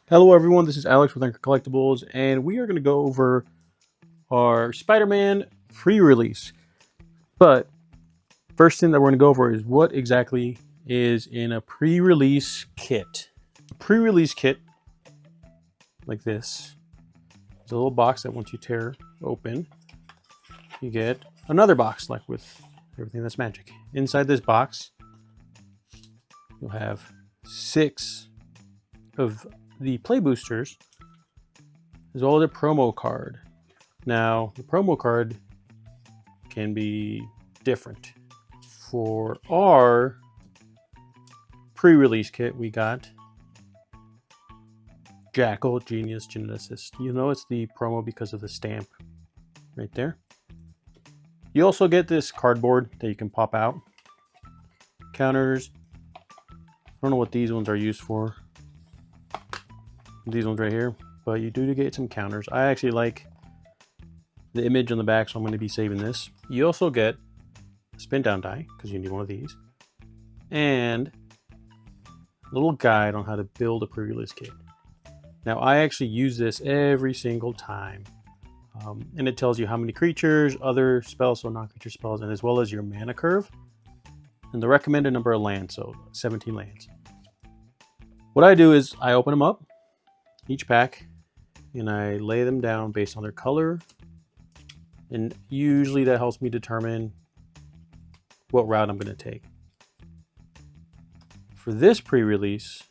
Hello everyone, this is Alex with Anchor Collectibles, and we are going to go over our Spider-Man pre-release. But first thing that we're going to go over is what exactly is in a pre-release kit. A pre-release kit, like this, is a little box that once you tear open, you get another box, like with everything that's magic. Inside this box, you'll have 6 of the play boosters, as well as a promo card. Now, the promo card can be different. For our pre-release kit, we got Jackal Genius Geneticist. You know it's the promo because of the stamp right there. You also get this cardboard that you can pop out. Counters. I don't know what these ones are used for. These ones right here, but you do get some counters. I actually like the image on the back, so I'm going to be saving this. You also get a spin down die because you need one of these, and a little guide on how to build a pre-release kit. Now I actually use this every single time, and it tells you how many creatures, other spells, so non-creature spells, and as well as your mana curve and the recommended number of lands, so 17 lands. What I do is I open them up, each pack, and I lay them down based on their color, and usually that helps me determine what route I'm going to take. For this pre-release,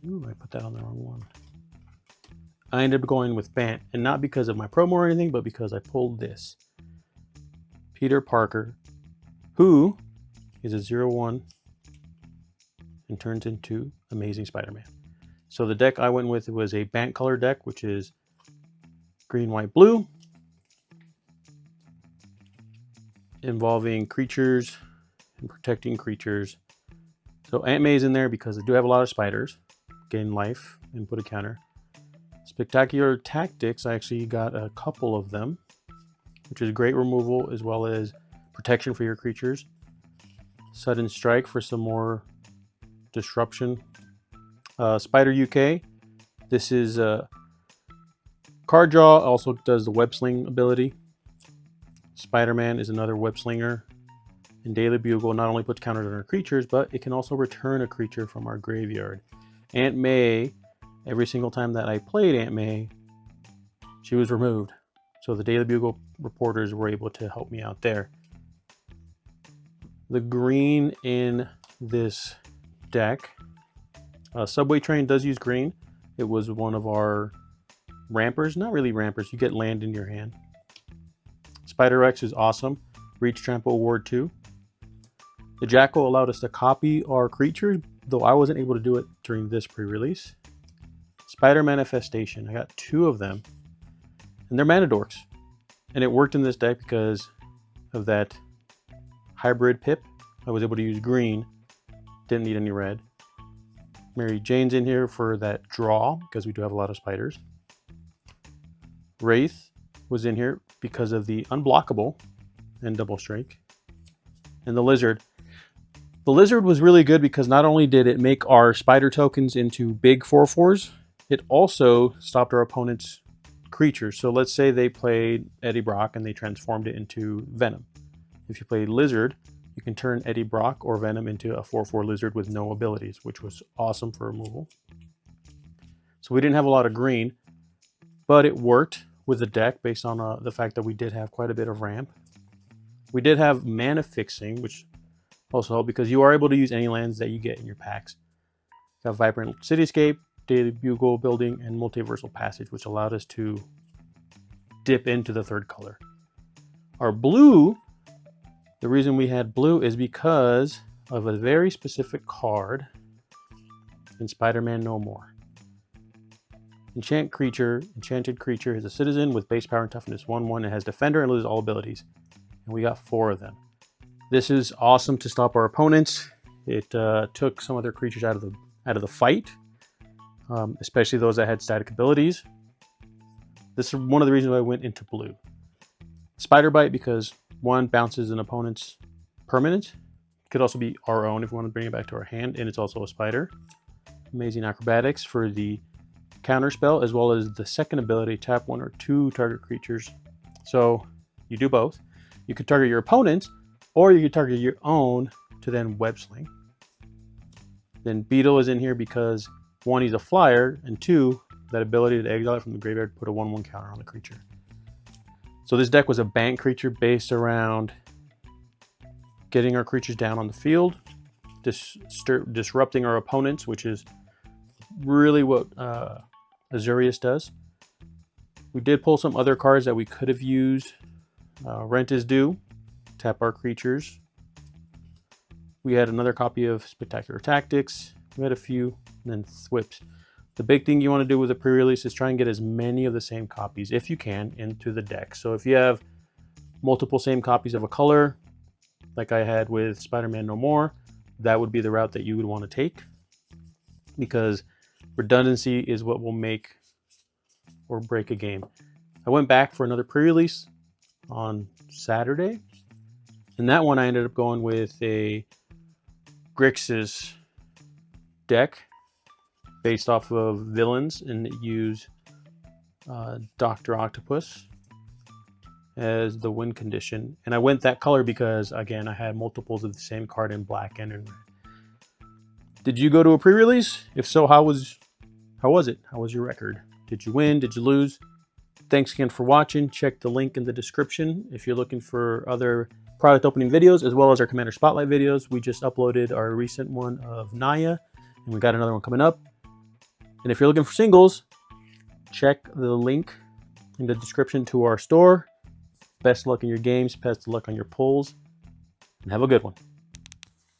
I put that on the wrong one. I ended up going with Bant, and not because of my promo or anything, but because I pulled this. Peter Parker, who is a 0/1 and turns into Amazing Spider-Man. So the deck I went with was a Bant color deck, which is green, white, blue, involving creatures and protecting creatures. So Aunt May's in there because I do have a lot of spiders. Gain life and put a counter. Spectacular Tactics, I actually got a couple of them, which is great removal as well as protection for your creatures. Sudden Strike for some more disruption. Spider UK, this is a card draw, also does the web sling ability. Spider-Man is another web slinger. And Daily Bugle not only puts counters on our creatures, but it can also return a creature from our graveyard. Aunt May, every single time that I played Aunt May, she was removed. So the Daily Bugle reporters were able to help me out there. The green in this deck, Subway Train does use green. It was one of our rampers. Not really rampers. You get land in your hand. Spider X is awesome. Reach Trample Ward 2. The Jackal allowed us to copy our creatures, though I wasn't able to do it during this pre-release. Spider Manifestation. I got 2 of them. And they're mana dorks. And it worked in this deck because of that hybrid pip. I was able to use green. Didn't need any red. Mary Jane's in here for that draw because we do have a lot of spiders. Wraith was in here because of the unblockable and double strike. And the Lizard. The Lizard was really good because not only did it make our spider tokens into big 4/4s, it also stopped our opponent's creatures. So let's say they played Eddie Brock and they transformed it into Venom. If you play Lizard, you can turn Eddie Brock or Venom into a 4/4 lizard with no abilities, which was awesome for removal. So we didn't have a lot of green, but it worked with the deck based on the fact that we did have quite a bit of ramp. We did have mana fixing, which also helped because you are able to use any lands that you get in your packs. Got Vibrant Cityscape, Daily Bugle Building, and Multiversal Passage, which allowed us to dip into the third color. Our blue, the reason we had blue is because of a very specific card in Spider-Man No More. Enchanted creature is a citizen with base power and toughness 1/1 and has defender and loses all abilities. And we got 4 of them. This is awesome to stop our opponents. It took some of their creatures out of the fight, especially those that had static abilities. This is one of the reasons why I went into blue. Spider Bite because 1 bounces an opponent's permanent. Could also be our own if we want to bring it back to our hand, and it's also a spider. Amazing Acrobatics for the counterspell, as well as the second ability, tap 1 or 2 target creatures. So you do both. You could target your opponents, or you could target your own to then web sling. Then Beetle is in here because 1, he's a flyer, and 2, that ability to exile it from the graveyard, put a 1/1 counter on the creature. So this deck was a bank creature based around getting our creatures down on the field, disrupting our opponents, which is really what Azurius does. We did pull some other cards that we could have used. Rent is Due, tap our creatures. We had another copy of Spectacular Tactics. We had a few, and then Thwips. The big thing you want to do with a pre-release is try and get as many of the same copies, if you can, into the deck. So if you have multiple same copies of a color, like I had with Spider-Man No More, that would be the route that you would want to take, because redundancy is what will make or break a game. I went back for another pre-release on Saturday, and that one I ended up going with a Grixis deck based off of villains, and it used Dr. Octopus as the win condition. And I went that color because, again, I had multiples of the same card in black and in red. Did you go to a pre-release? If so, how was it? How was your record? Did you win? Did you lose? Thanks again for watching. Check the link in the description if you're looking for other product opening videos, as well as our Commander Spotlight videos. We just uploaded our recent one of Naya, and we got another one coming up. And if you're looking for singles, check the link in the description to our store. Best luck in your games, best luck on your pulls, and have a good one.